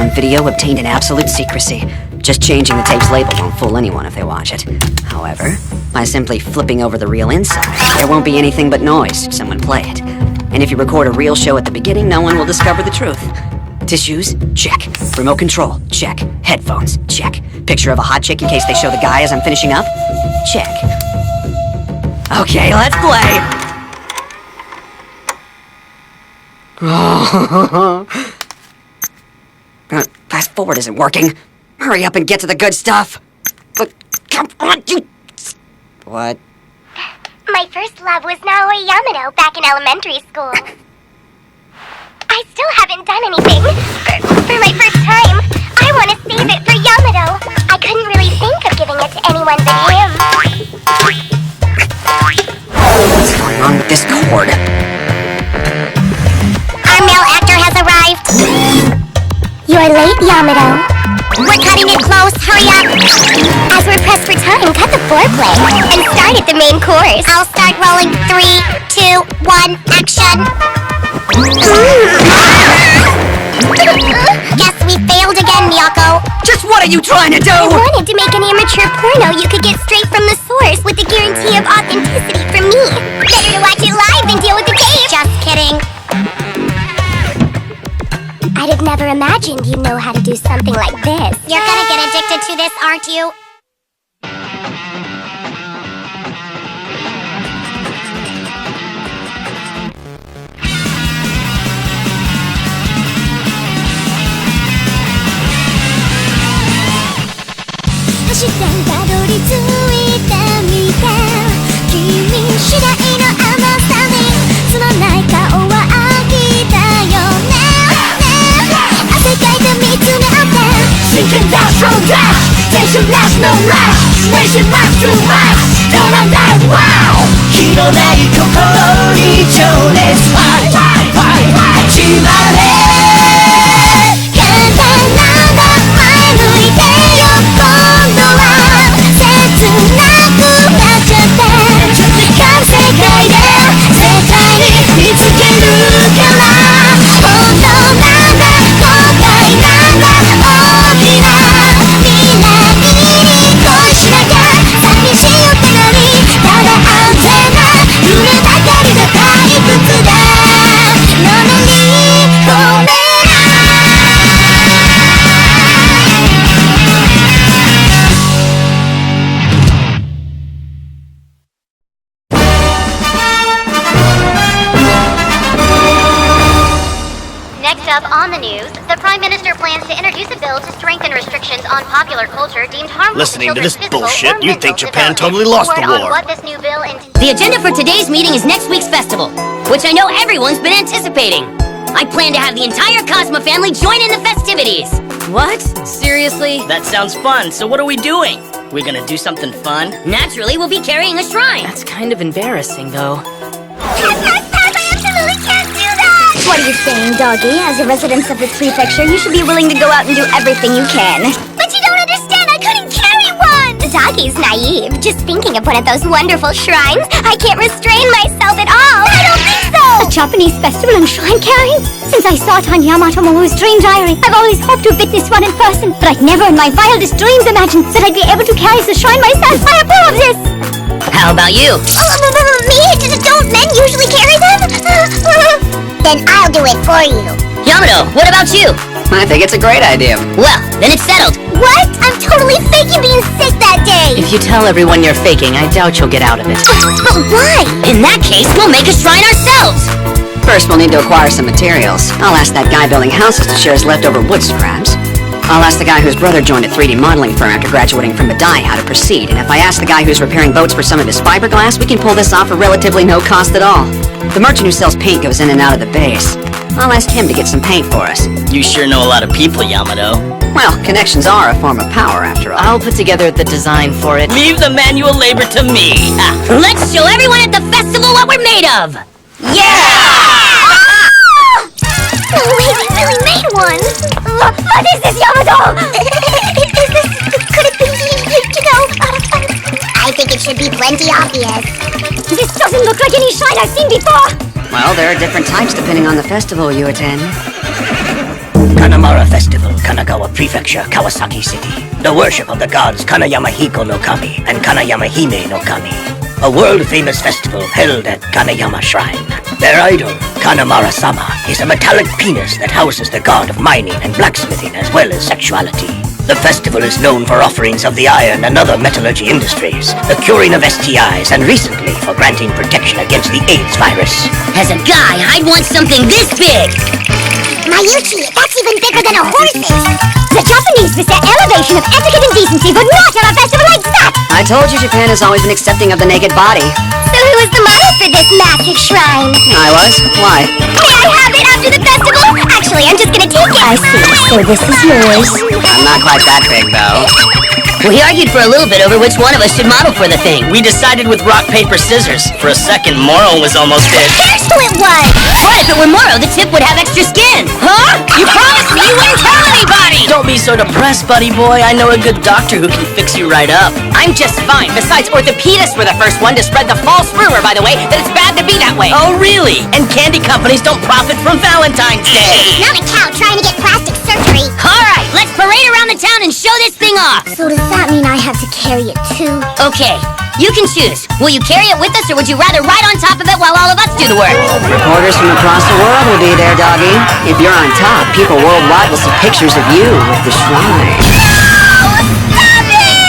on video obtained in absolute secrecy. Just changing the tape's label won't fool anyone if they watch it. However, by simply flipping over the reel inside, there won't be anything but noise. Someone play it. And if you record a real show at the beginning, no one will discover the truth. Tissues? Check. Remote control? Check. Headphones? Check. Picture of a hot chick in case they show the guy as I'm finishing up? Check. Okay, let's play! Fast forward isn't working. Hurry up and get to the good stuff. But come on, you... What? My first love was Naoi Yamato back in elementary school. I still haven't done anything. For my first time, I want to save it for Yamato. I couldn't really think of giving it to anyone but him. What's going on with this cord? Our male actor has arrived. You're late, Yamato. We're cutting it close, hurry up! As we're pressed for time, cut the foreplay and start at the main course. I'll start rolling. 3, 2, 1, action! Guess we failed again, Miyako. Just what are you trying to do? I wanted to make an amateur porno you could get straight from the source with the guarantee of authenticity from me. Better to watch it live than deal with the tape. Just kidding. I'd have never imagined you'd know how to do something like this. You're gonna get addicted to this, aren't you? Tension lasts no rush. Nation march to march. Don't untie, wow. 火のない心に情熱は始まれ。簡単なんだ前向いてよ今度は切なくなっちゃって完世界で世界に見つけるから本当なんだ後悔なんだ大きなOn the news, the Prime Minister plans to introduce a bill to strengthen restrictions on popular culture deemed harmful Listening to this physical bullshit, or you'd think mental Japan development. totally lost the Word on war. what this new bill The agenda for today's meeting is next week's festival, which I know everyone's been anticipating. I plan to have the entire Cosmo family join in the festivities. What? Seriously? That sounds fun, so what are we doing? We're gonna do something fun? Naturally, we'll be carrying a shrine. That's kind of embarrassing, though. What are you saying, Doggy? As a resident of this prefecture, you should be willing to go out and do everything you can. But you don't understand! I couldn't carry one! Doggy's naive. Just thinking of one of those wonderful shrines, I can't restrain myself at all! I don't think so! A Japanese festival and shrine carrying? Since I saw it on Yamato Momo's dream diary, I've always hoped to witness one in person, but I'd never in my wildest dreams imagined that I'd be able to carry the shrine myself. I approve of this! How about you? Me? Don't men usually carry them? Then I'll do it for you. Yamato, what about you? I think it's a great idea. Well, then it's settled. What? I'm totally faking being sick that day. If you tell everyone you're faking, I doubt you'll get out of it. But why? In that case, we'll make a shrine ourselves. First, we'll need to acquire some materials. I'll ask that guy building houses to share his leftover wood scraps. I'll ask the guy whose brother joined a 3D modeling firm after graduating from Badai how to proceed, and if I ask the guy who's repairing boats for some of his fiberglass, we can pull this off for relatively no cost at all. The merchant who sells paint goes in and out of the base. I'll ask him to get some paint for us. You sure know a lot of people, Yamato. Well, connections are a form of power, after all. I'll put together the design for it. Leave the manual labor to me. Let's show everyone at the festival what we're made of. No way, we really made one! What is this, Yamato? Could it be, I think it should be plenty obvious. This doesn't look like any shrine I've seen before! Well, there are different types depending on the festival you attend. Kanamara Festival, Prefecture, Kawasaki City. The worship of the gods Kanayama Hiko no Kami and Kanayama Hime no Kami. A world-famous festival held at Kanayama Shrine. Their idol, Kanamara-sama, is a metallic penis that houses the god of mining and blacksmithing as well as sexuality. The festival is known for offerings of the iron and other metallurgy industries, the curing of STIs, and recently for granting protection against the AIDS virus. As a guy, I'd want something this big! Mayuchi, that's even bigger than a horse's! The Japanese miss their elevation of etiquette and decency would not have a festival like that! I told you Japan has always been accepting of the naked body. So who was the model for this massive shrine? I was? Why? May I have it after the festival? Actually, I'm just gonna take it. I see. So this is yours. I'm not quite that big, though. We argued for a little bit over which one of us should model for the thing. We decided with rock, paper, scissors. For a second, Moro was almost it. Here's who it was! What if it were Moro? The tip would have extra skin. Huh? You promised me you wouldn't tell anybody! Don't be so depressed, buddy boy. I know a good doctor who can fix you right up. I'm just fine. Besides, orthopedists were the first one to spread the false rumor, by the way, that it's bad to be that way. Oh, really? And candy companies don't profit from Valentine's Day. Not a cow trying to get plastic surgery. Alright, let's parade around the town and show this thing off! So does that mean I have to carry it too? Okay, you can choose. Will you carry it with us, or would you rather ride on top of it while all of us do the work? Reporters from across the world will be there, doggy. If you're on top, people worldwide will see pictures of you with the shrine. Stop it!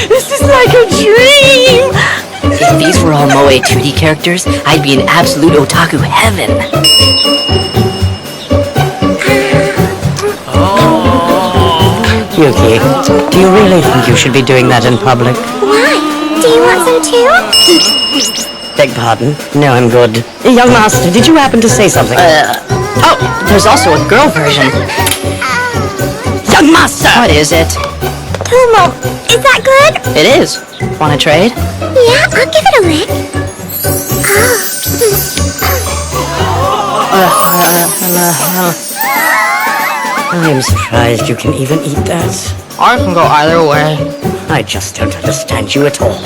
This is like a dream! If these were all Moe 2D characters, I'd be in absolute otaku heaven. Yuki, do you really think you should be doing that in public? Why? Do you want some too? Beg pardon? No, I'm good. Young master, did you happen to say something? Oh, there's also a girl version. Young master! What is it? Tomo, is that good? It is. Wanna trade? Yeah, I'll give it a lick. I'm surprised you can even eat that. I can go either way. I just don't understand you at all.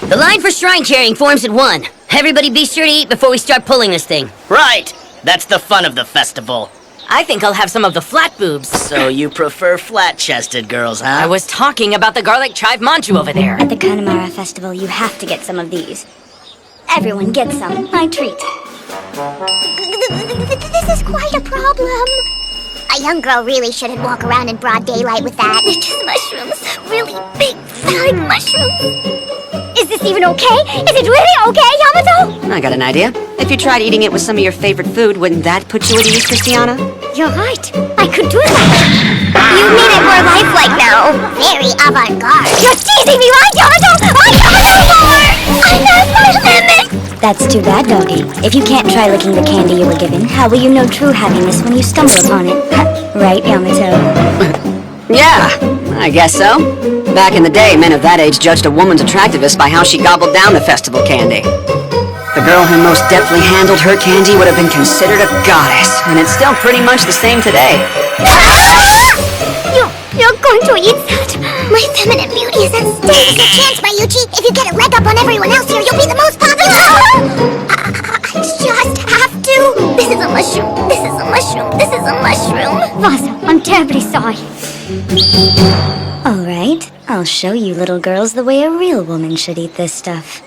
The line for shrine carrying forms at 1. Everybody be sure to eat before we start pulling this thing. Right. That's the fun of the festival. I think I'll have some of the flat boobs. So you prefer flat-chested girls, huh? I was talking about the garlic chive manju over there. At the Kanamara Festival, you have to get some of these. Everyone gets some. My treat. This is quite a problem. A young girl really shouldn't walk around in broad daylight with that. They're just mushrooms. Really big, phallic mushrooms. Is this even okay? Is it really okay, Yamato? I got an idea. If you tried eating it with some of your favorite food, wouldn't that put you at ease, Christiana? You're right. I could do that. You made it more lifelike now. Very avant-garde. You're teasing me, right, Yamato? I gotta know more! I'm at my limit! That's too bad, Doggy. If you can't try licking the candy you were given, how will you know true happiness when you stumble upon it? Right, Yamato? Yeah, I guess so. Back in the day, men of that age judged a woman's attractiveness by how she gobbled down the festival candy. The girl who most deftly handled her candy would have been considered a goddess, and it's still pretty much the same today. You're going to eat that? My feminine beauty is at stake. There's a chance, Mayuchi. If you get a leg up on everyone else here, you'll be the most popular. I just have to. This is a mushroom. This is a mushroom. This is a mushroom. Vasa, I'm terribly sorry. All right, I'll show you little girls the way a real woman should eat this stuff.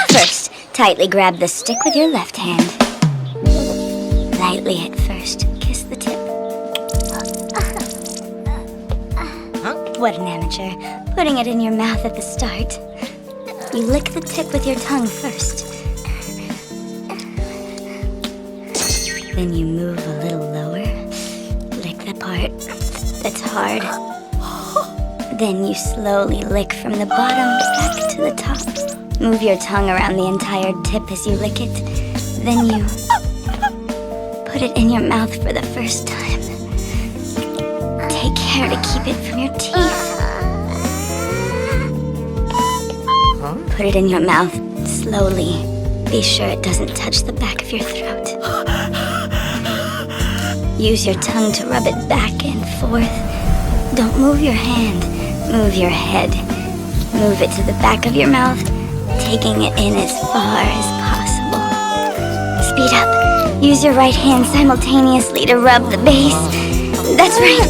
First, tightly grab the stick with your left hand. Lightly at first. Kiss the tip. What an amateur. Putting it in your mouth at the start. You lick the tip with your tongue first. Then you move a little lower. Lick the part that's hard. Then you slowly lick from the bottom back to the top. Move your tongue around the entire tip as you lick it. Then you put it in your mouth for the first time. Take care to keep it from your teeth. Put it in your mouth slowly. Be sure it doesn't touch the back of your throat. Use your tongue to rub it back and forth. Don't move your hand, move your head. Move it to the back of your mouth, taking it in as far as possible. Speed up. Use your right hand simultaneously to rub the base. That's right.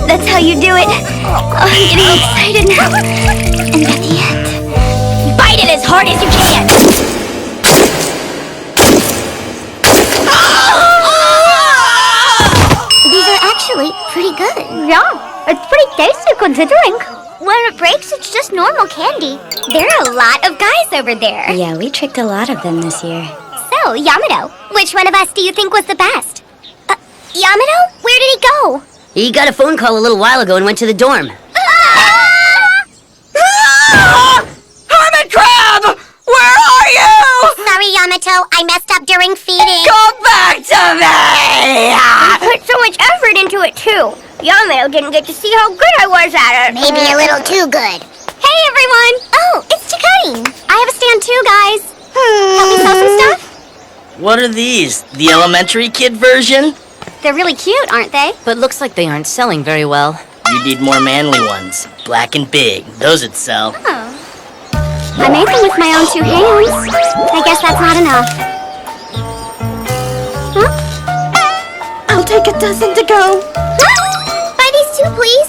That's how you do it. Oh, I'm getting excited now. And at the end, bite it as hard as you can. These are actually pretty good. Yeah, it's pretty tasty considering. When it breaks, it's just normal candy. There are a lot of guys over there. Yeah, we tricked a lot of them this year. So, Yamato, which one of us do you think was the best? Yamato? Where did he go? He got a phone call a little while ago and went to the dorm. Hermit Crab! Where are you? Sorry, Yamato. I messed up during feeding. Come back to me! Put so much effort into it, too. Yamato didn't get to see how good I was at it. Maybe a little too good. Hey, everyone! Oh, it's Chikutty. I have a stand, too, guys. Help me sell some stuff? What are these? The elementary kid version? They're really cute, aren't they? But looks like they aren't selling very well. You need more manly ones. Black and big. Those would sell. Oh. I made them with my own 2 hands. I guess that's not enough. Huh? I'll take a dozen to go. Buy these 2, please.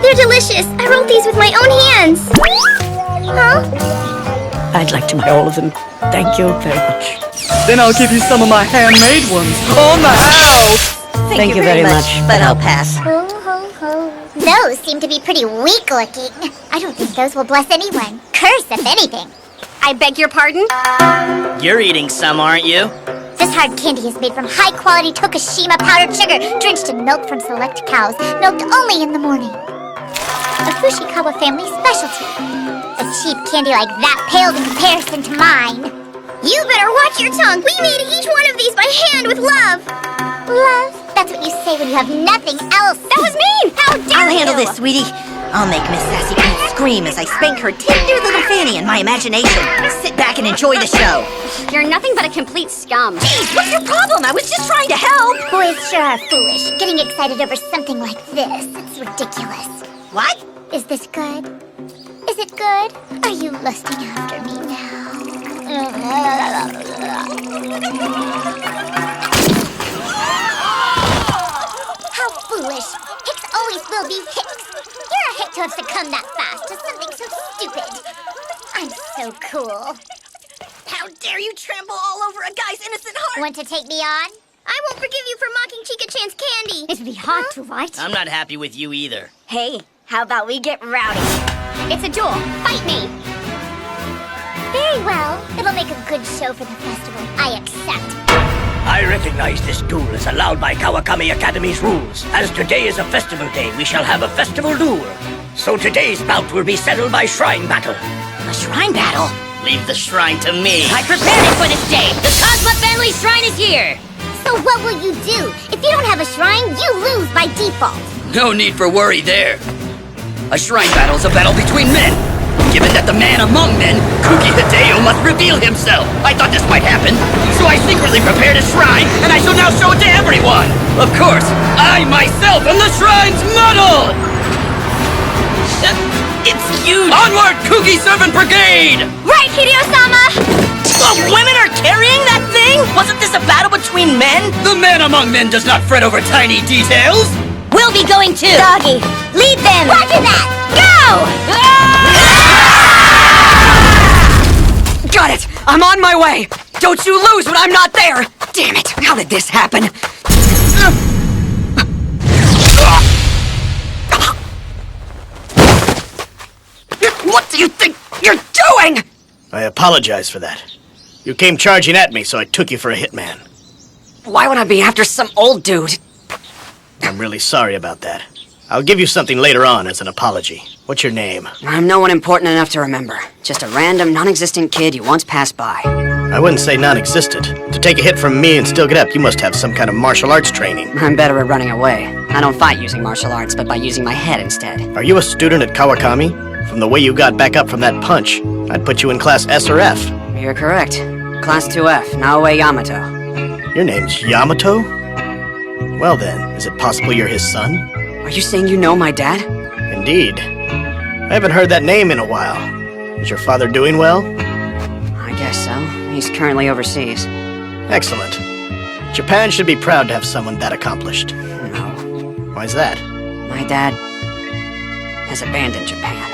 They're delicious. I wrote these with my own hands. Huh? I'd like to buy all of them. Thank you very much. Then I'll give you some of my handmade ones on the house. Thank you very much, but I'll pass. Ho, ho, ho. Those seem to be pretty weak looking. I don't think those will bless anyone. Curse, if anything. I beg your pardon? You're eating some, aren't you? This hard candy is made from high-quality Tokushima powdered sugar, drenched in milk from select cows, milked only in the morning. A Fushikawa family specialty. A cheap candy like that paled in comparison to mine. You better watch your tongue. We made each one of these by hand with love. Love? That's what you say when you have nothing else. That was mean! How dare I'll handle you? this, sweetie. I'll make Miss Sassy Pants scream as I spank her tender little fanny in my imagination. Sit back and enjoy the show. You're nothing but a complete scum. Jeez, what's your problem? I was just trying to help. Boys sure are foolish, getting excited over something like this. It's ridiculous. What? Is this good? Is it good? Are you lusting after me now? How foolish. Hicks always will be Hicks. You're a Hick to have succumbed that fast to something so stupid. I'm so cool. How dare you trample all over a guy's innocent heart? Want to take me on? I won't forgive you for mocking Chica-chan's candy. It'd be hard to, right? I'm not happy with you either. Hey, how about we get rowdy? It's a duel. Fight me. Very well. It'll make a good show for the festival. I accept. I recognize this duel is allowed by Kawakami Academy's rules. As today is a festival day, we shall have a festival duel. So today's bout will be settled by shrine battle. A shrine battle? Leave the shrine to me. I prepared it for this day. The Cosma family shrine is here. So what will you do? If you don't have a shrine, you lose by default. No need for worry there. A shrine battle is a battle between men. Given that the man among men, Kuki Hideo, must reveal himself. I thought this might happen, so I secretly prepared a shrine, and I shall now show it to everyone. Of course, I myself am the shrine's model! It's huge. Onward, Kuki Servant Brigade! Right, Hideo-sama! Women are carrying that thing? Wasn't this a battle between men? The man among men does not fret over tiny details. We'll be going too. Doggy, lead them! Roger that! Go! Got it! I'm on my way! Don't you lose when I'm not there! Damn it! How did this happen? What do you think you're doing? I apologize for that. You came charging at me, so I took you for a hitman. Why would I be after some old dude? I'm really sorry about that. I'll give you something later on as an apology. What's your name? I'm no one important enough to remember. Just a random, non-existent kid you once passed by. I wouldn't say non-existent. To take a hit from me and still get up, you must have some kind of martial arts training. I'm better at running away. I don't fight using martial arts, but by using my head instead. Are you a student at Kawakami? From the way you got back up from that punch, I'd put you in class S or F. You're correct. Class 2F, Naoe Yamato. Your name's Yamato? Well then, is it possible you're his son? Are you saying you know my dad? Indeed. I haven't heard that name in a while. Is your father doing well? I guess so. He's currently overseas. Excellent. Japan should be proud to have someone that accomplished. No. Why's that? My dad has abandoned Japan.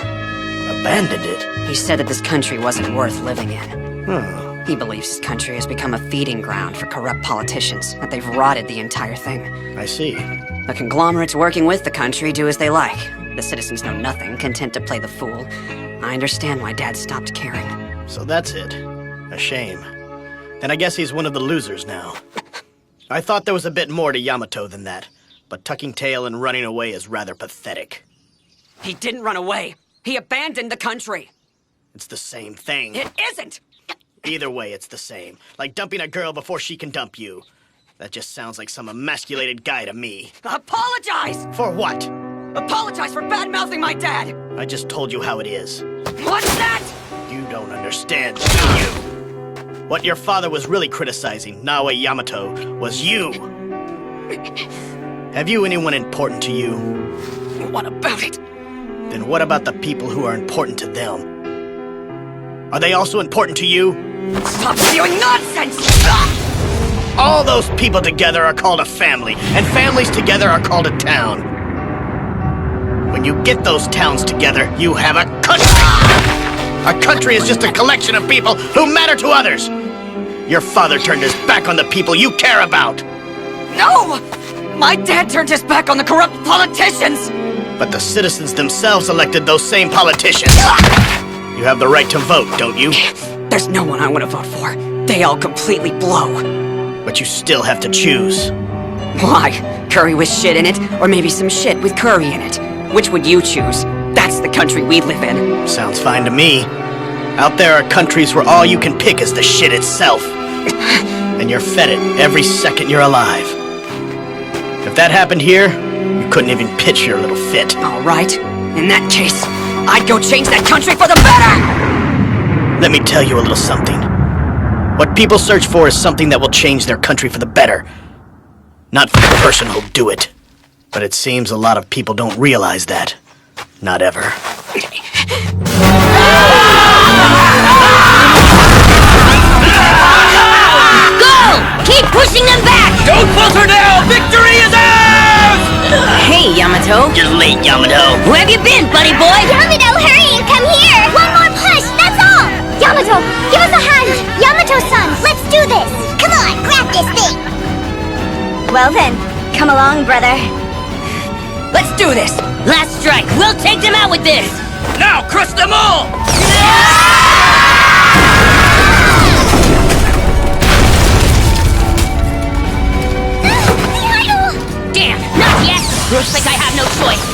Abandoned it? He said that this country wasn't worth living in. Hmm. He believes his country has become a feeding ground for corrupt politicians, that they've rotted the entire thing. I see. The conglomerates working with the country do as they like. The citizens know nothing, content to play the fool. I understand why Dad stopped caring. So that's it. A shame. Then I guess he's one of the losers now. I thought there was a bit more to Yamato than that, but tucking tail and running away is rather pathetic. He didn't run away. He abandoned the country. It's the same thing. It isn't! Either way, it's the same. Like dumping a girl before she can dump you. That just sounds like some emasculated guy to me. Apologize! For what? Apologize for bad-mouthing my dad! I just told you how it is. What's that? You don't understand, do you? What your father was really criticizing, Naoe Yamato, was you. Have you anyone important to you? What about it? Then what about the people who are important to them? Are they also important to you? Stop spewing nonsense! All those people together are called a family, and families together are called a town. When you get those towns together, you have a country! A country is just a collection of people who matter to others! Your father turned his back on the people you care about! No! My dad turned his back on the corrupt politicians! But the citizens themselves elected those same politicians! You have the right to vote, don't you? There's no one I want to vote for. They all completely blow. But you still have to choose. Why? Curry with shit in it, or maybe some shit with curry in it? Which would you choose? That's the country we live in. Sounds fine to me. Out there are countries where all you can pick is the shit itself. And you're fed it every second you're alive. If that happened here, you couldn't even pitch your little fit. All right. In that case, I'd go change that country for the better! Let me tell you a little something. What people search for is something that will change their country for the better. Not for the person who'll do it. But it seems a lot of people don't realize that. Not ever. Go! Keep pushing them back! Don't falter now! Victory is ours! Hey, Yamato. You're late, Yamato. Where have you been, buddy boy? Yamato, hurry and come here! One more push, that's all! Yamato, give us a hand! Yamato-san, let's do this! Come on, grab this thing! Well then, come along, brother. Let's do this! Last strike. We'll take them out with this! Now, crush them all! Damn, not yet! Looks like I have no choice.